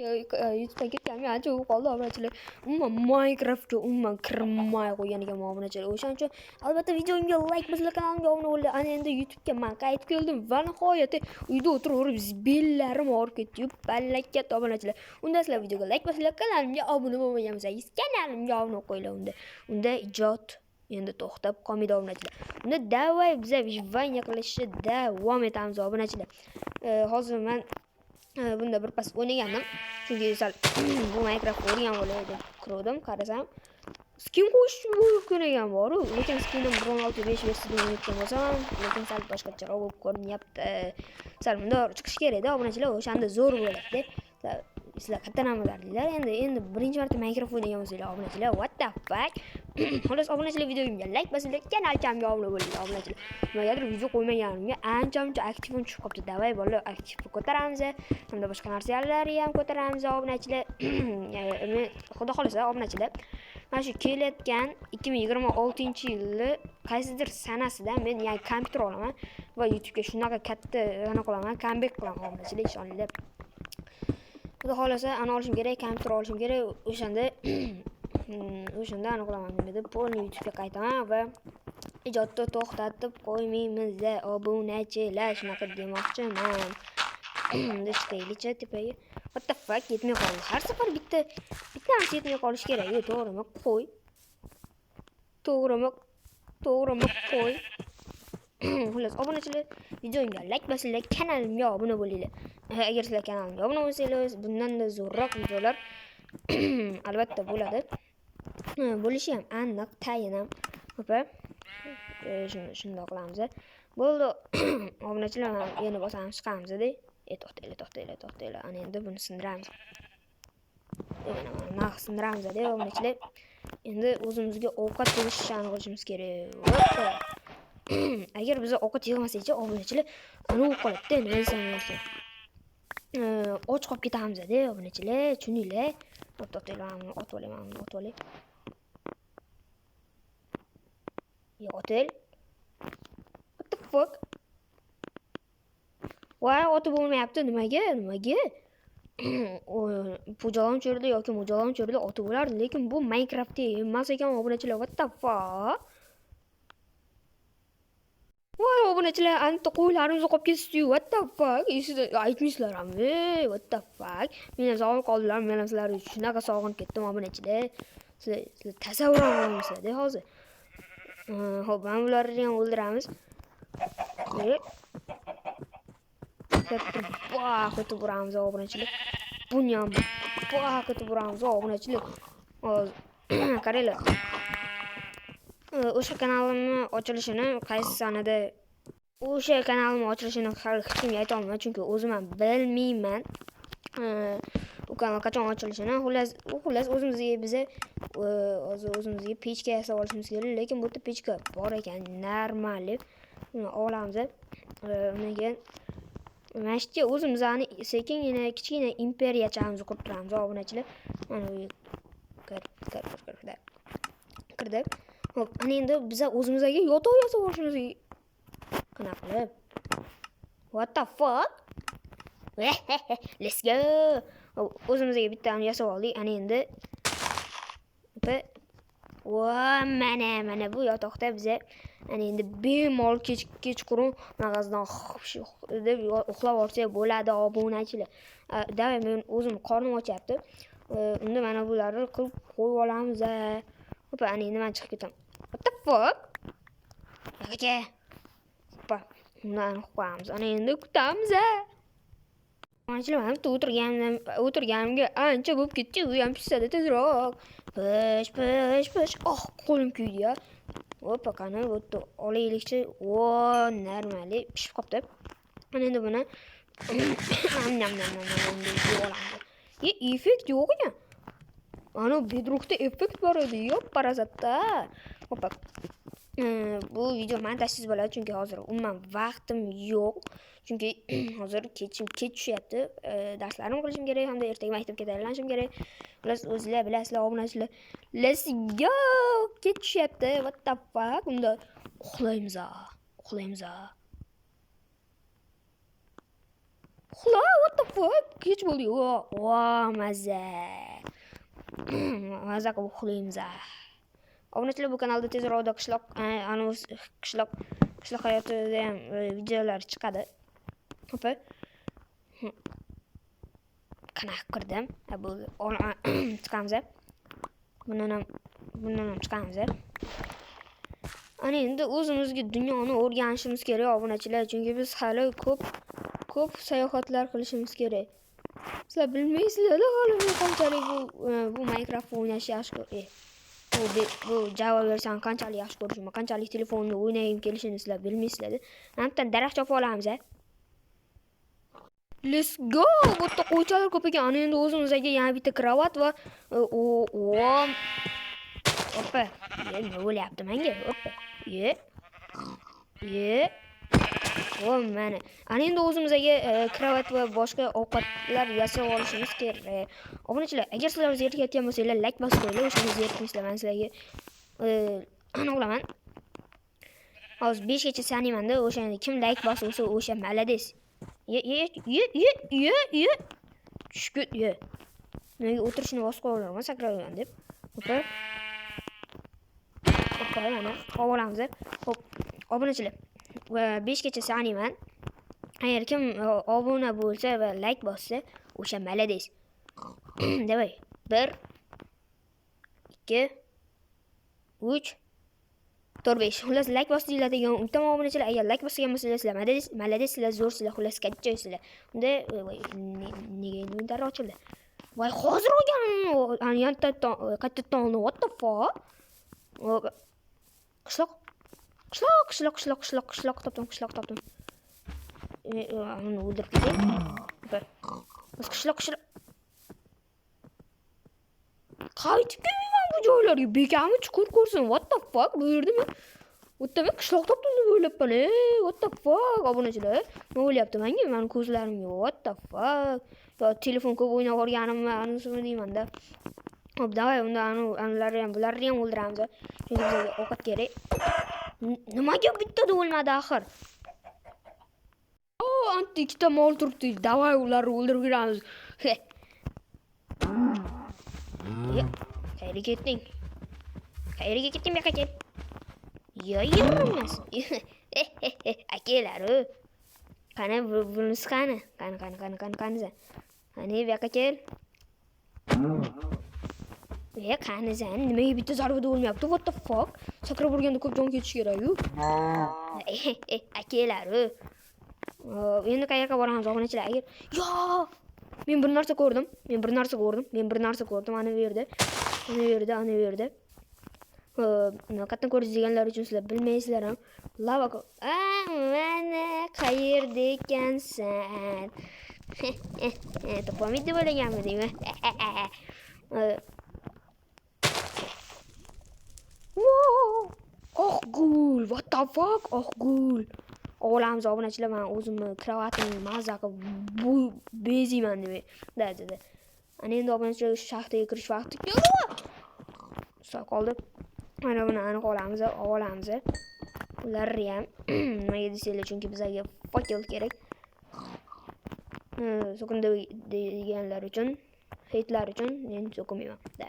YouTube'dan ketganimga ancha bo'lib qoldi obunachilar. Umuman Minecraftga umuman kirmay qo'ygan ekanman obunachilar. O'shaning uchun albatta videomga like bosinglar, kanalimga obuna bo'linglar. Ana endi YouTube'ga men qaytib keldim va nihoyat uyda o'tiraverib bellarim og'rib ketdi-yu, ballakka obunachilar. Unda sizlar videoga like bosinglar, kanalimga obuna bo'lmagan bo'lsangiz, kanalimga obuna qo'yinglar unda. Unda ijod endi to'xtab qolmaydi obunachilar. Unda davay biza vijvanya qilishni davom etamiz obunachilar. Hozir men bunda bir pas o'ynagandim. Chunki sal bu Minecraft o'rgan bo'lay deb kirdim, qarasam skin qo'yish ko'rgan bor-ku, lekin skinim 16.5 versiyada o'ynayotgan bo'lsam, lekin sal boshqacharoq bo'lib ko'rinyapti. Sal bunda chiqish kerak edi obunachilar, o'shanda zo'r bo'ladi. Sizlar qayerdan amalardinglar? Endi birinchi marta Minecraft o'ynagan bo'lsanglar obunachilar, what the fuck? Xolos obunachilar, videomga like bosinglar, kanalimga obuna bo'linglar obunachilar. Nimagadir video qo'ymaganimga ancha aktivim tushib qopti. Davay bolalar, aktivni ko'taramiz. Hamda boshqa narsalarni ham ko'taramiz obunachilar. Men xudo xolasa obunachilar, mana shu kelayotgan 2026-yilni qaysidir sanasida men yangi kompyuter olaman va YouTube'ga shunaqa katta qilaman, comeback qilaman obunachilar, ishoninglar. Xudo xolasa ana olishim kerak, kompyuter olishim kerak. O'shanda ana qilaman deb polni YouTube'ga qaytaman va ijodni to'xtatib qo'ymaymiz obunachilar, shunaqa demoqchiman. Unda chiqaylikcha tepaga. What the fuck, yetmay qoldi. Har safar bitta narsa yetmay qolish kerak. To'g'rimi? Qo'y. To'g'rimi? Qo'y. Xullas, obunachilar, videomga like bosinglar, kanalimga obuna bo'linglar. Agar sizlar kanalimga obuna bo'lsangiz, bundan-da zo'rroq videolar albatta bo'ladi. Bo'lishi ham aniq, tayinam. Opa. Shunday qilamiz. Bo'ldi. Obunachilar, yana bosamiz, chiqamiz-da. To'xtanglar. Ana endi buni sindiramiz. Mana sindiramiz-da, obunachilar. Endi o'zimizga ovqat yig'ishni qilishimiz kerak. Agar biza ovqat yig'masak-chi, obunachilar, ana u qoladi-da, nima desam ekan. Och qolib ketamiz-da, obunachilar, tushuninglar. To'xtanglar, otib olay. Otel. What the fuck? Voy, otib bo'lmayapti, nimaga? Pujalam cho'rida yoki mujalam cho'rida otib bo'lardi, lekin bu Minecraftda emas ekan obunachilar. What the fuck? Voy, obunachilar, anta qo'ylarimiz qolib ketdi-yu. What the fuck? Esingizda aytmaysizlar-mi? What the fuck? Men ham sog'inib qoldilar, men ham sizlarni shunaqa sog'inib ketdim obunachilar. Sizlar tasavvur qilolmaysizlar-da hozir. Xo'p, mana bularni ham o'ldiramiz. Ketib boramiz obunachilar. Buni ham ketib boramiz obunachilar. Hozir qaranglar. O'sha kanalimni ochilishini qaysi sanada hech kimga ayta olmayman, chunki o'zim ham bilmayman. U kanal qachon ochilishini. Xullas o'zimizga hozir o'zimizga pechka yasab olishimiz kerak, lekin bu yerda pechka bor ekan, normal. Uni olamiz. Undan keyin mana shu o'zimizni sekingina kichkina imperiyachamizni qurib turamiz obunachilar. Mana bu kirdi. Hop, ana endi biza o'zimizga yotoq yasab olishimiz qanaqa qilib? What the fuck? Let's go. O'zimizga bittani yasab oldik. Ana endi mana bu yotoqda biza ana endi bemalol kechqurun mag'azdan deb uxlab olsak bo'ladi obunachilar. Davay, men o'zim qornim ochyapti. Unda mana bularni qilib qo'yib olamiz. Opa, ana endi men chiqib ketaman. What the fuck? Aka. Opa, undan qo'yamiz. Ana endi kutamiz. Obunachilar, men o'tirganimga ancha bo'lib ketdi. U ham pishadi tezroq. Pish. Qo'lim kuydi-ya. Opa, qani bu yerda olaylikchi. Normali pishib qopti. Mana endi buni effekt yo'q ekan. Ana Bedrockda effekt bor edi, yo'q parazatda. Opa. Bu video montajsiz bo'ladi, chunki hozir umuman vaqtim yo'q. Chunki hozir kech tushyapti. Darslarim qilishim kerak, hamda ertaga maktabga tayyorlanishim kerak. O'zingizlar bilasizlar obunachilar. Let's go! Kech tushyapti. What the fuck? Unda uxlaymiz. Uxla, what the fuck? Kech bo'ldi. Maza. Maza qilib uxlaymiz. Obunachilar, bu kanalda tezroqda qishloq hayotida ham videolar chiqadi. Xo'p. Qanaqa kirdim? Bu chiqamiz. Bundan ham chiqamiz. Ana endi o'zimizga dunyoni o'rganishimiz kerak, obunachilar, chunki biz hali ko'p sayohatlar qilishimiz kerak. Sizlar bilmaysizlar, hali qanchalik bu Minecraft o'ynash yaxshi. Bu Java versiyani qanchalik yaxshi ko'rishim, qanchalik telefonda o'ynagim kelishini sizlar bilmaysizlar. Hamdan daraxt chopib olamiz. Let's go! Bu yerda qo'ychalar ko'p ekan. Ana endi o'zimizga yana bitta kravat va Hoppa. Nima bo'lyapti menga? Hoppa. Mana. Ana endi o'zimizga kravat va boshqa ovqatlar yasab olishimiz kerak. Obunachilar, agar sizlar zerikayotgan bo'lsanglar, like bosib qo'yinglar. O'shani zerikmaysizlar. Men sizlarga ana olaman. Hozir 5 gacha sanayman-da. O'shani kim like bosib olsa, o'sha malades. Tushkut, Nega o'tirishni bosib qo'yaman, sakrayman deb. Hoppa. Mana olamiz. Hop, obunachilar. Va 5 gacha sanayman. Agar kim obuna bo'lsa va like bossa, o'sha malades. Davay. 1 2 3 4 5. Xullas like bosdinglar degan umiddaman obunachilar. Agar like bosgan bo'lsangiz, sizlar malades, sizlar zo'rsizlar, xullas kattaysizlar. Unda nega endi darrov ochildi? Voy, hozir olgan. Ani qaytadan what the fuck? Qishloq topdim. Uni o'ldirib ketdik. Biz qishloq. Qaytib kelmayman bu joylarga. Bekami chuqur ko'rsin. What the fuck? Bu yerdami? O'tda men qishloq topdim deb o'ylabman. What the fuck? Obunachilar, nima bo'lyapti menga? Meni ko'zlarimga. What the fuck? Telefon ko'p o'ynab o'rganimmi, anisini deyman-da. Hop, davay, unda bularni ham o'ldiramiz. Chunki bizga ovqat kerak. Nimaga bittada o'lmadi axir? Anti ikkita mol turibdi. Davay, ularni o'ldirib beramiz. Qayerga ketding? Baqacha. Yo'qmas. Akalar. Qani bunisi qani? Qani. Ani baqacha. Qani sen nimaga bitta zarbada o'lmayapti? What the fuck? Sakrab urganda ko'p jon ketish kerak-ku. Akalar. Endi qayerga boramiz obunachilar? Yo! Men bir narsa ko'rdim. Ana bu yerda. Qatdan ko'rish deganlar uchun sizlar bilmaysizlar ham. Lava. Mana qayerda ekansan? Topolmaydi deb o'ylaganmidingmi? Gul. What the fuck? Gul. Olamiz obunachilar, men o'zimni kravatimni mazza qilib beziyman deb. Da. Ana endi obunachilar shaxtaga kirish vaqti keldi. Sog' qoldi. Mana buni aniq olamiz. Ularni ham nimaga desanglar, chunki bizga fakil kerak. So'kinda deganlar uchun, heytlar uchun men so'kinmayman. Da.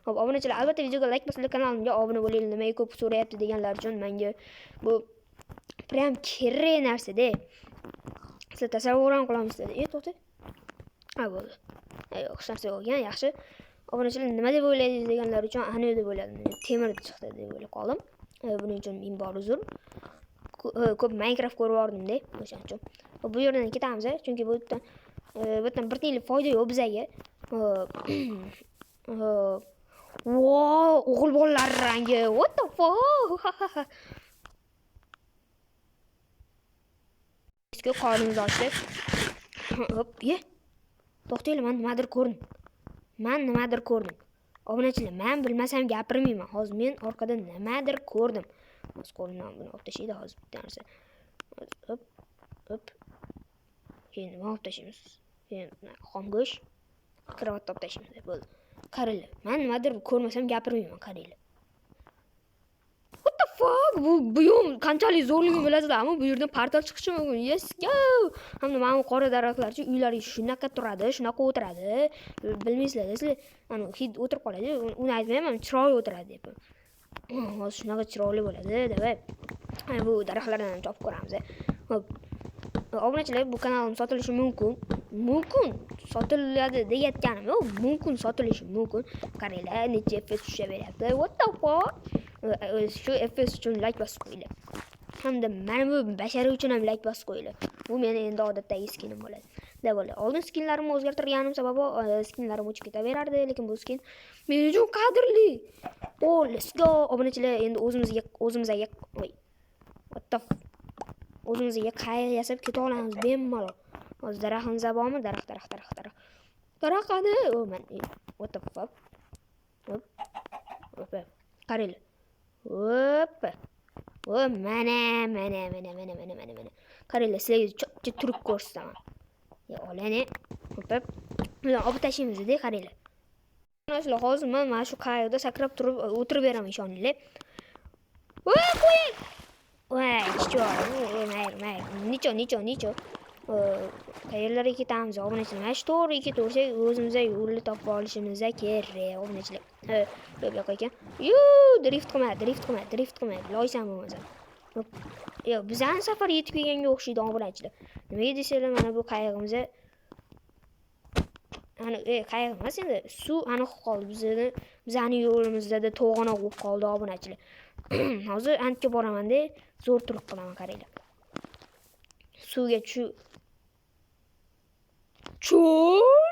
Hop, obunachilar, albatta videoga like bosinglar, kanalimga obuna bo'linglar. Nimaga ko'p so'rayapti deganlar uchun menga bu prям kerak narsa-da. Sizlar tasavvur ham qilamiz dedi. To'xta. Bo'ldi. Yo'q, hech narsa bo'lgan, yaxshi. Obunachilar, nima deb o'ylaysiz deganlar uchun ana deb o'yladim. Temir chiqdi deb o'ylab qoldim. Buning uchun ming bor uzr. Ko'p Minecraft ko'rib yordim-da, o'shaning uchun. Bu yerdan ketamiz, chunki bu yerdan bir tiyinlik foyda yo'q bizga. O'g'il bolalar rangi. What the fuck? Eski qornimiz ochdi. Hop, to'xtaylar, men nimadir ko'rdim. Obunachilar, men bilmasam gapirmayman. Hozir men orqada nimadir ko'rdim. Hozir qo'limdan buni olib tashlaydi hozir bitta narsa. Hop. Keyin nima olib tashlaymiz? Keyin xomgo'sh, kravat olib tashlaymiz. Bo'ldi. Qaranglar, men nimadir ko'rmasam gapirmayman, qaranglar. What the fuck? Bu yo'l qanchalik zo'rligini bilasizlarmi? Bu yerdan portal chiqishi mumkin. Yes, go. Hamda mana bu qora daraxtlarchi uylaringiz shunaqa turadi, shunaqa o'tiradi. Bilmaysizlar, sizlar ana hid o'tirib qoladi. Uni aytmayman, chiroyli o'tiradi deb. Hozir shunaqa chiroyli bo'ladi, davay. Bu daraxtlardan ham chopib ko'ramiz. Xo'p. Obunachilar, bu kanalim sotilishi mumkin. Mumkin sotiladi deyotganim yo'q, mumkin sotilishi mumkin. Qaranglar, necha FPS tushaveryapti. What the fuck? Shu FPS uchun like bosib qo'yinglar. Hamda mana bu bashara uchun ham like bosib qo'yinglar. Bu meni endi odatdagi skinim bo'ladi. Deb bo'ladi. Oldin skinlarimni o'zgartirganim sababi skinlarim o'chib ketaverardi, lekin bu skin men uchun qadrli. Oh, let's go. Obunachilar, endi o'zimizga what the o'zimizga qayiq yasab keta olamiz bemalol. Hozir daraxtimiz bormi? Daraxt. Daraxt qani? Oh, man. What the fuck? Hop. Qaranglar. Hop. Oh, mana. Qaranglar, sizlarga chopcha turib ko'rsataman. Olani. Hop. Buni olib tashlaymiz-da, qaranglar. Mana hozir men mana shu qayiqda sakrab turib o'tirib beraman, ishoninglar. Voy, qo'ying. Voy, mayr. Nicho. Qayerlarga ketamiz, obunachilar? Mana shu to'g'riga ketaversak, o'zimizga yo'lni topib olishimiz kerak, obunachilar. Bu yoqqa ekan. Drift qilma. Loysan bo'lmasa. Yo'q, bizning safar yetib kelganga o'xshaydi, obunachilar. Nimaga desanglar, mana bu qayig'imiz ana qayiq emas endi, suv aniq qoldi. Bizning yo'limizda to'g'anoq bo'lib qoldi, obunachilar. Hozir antga boraman-da, zo'r turib qolaman, qaranglar. Suvga Cho'l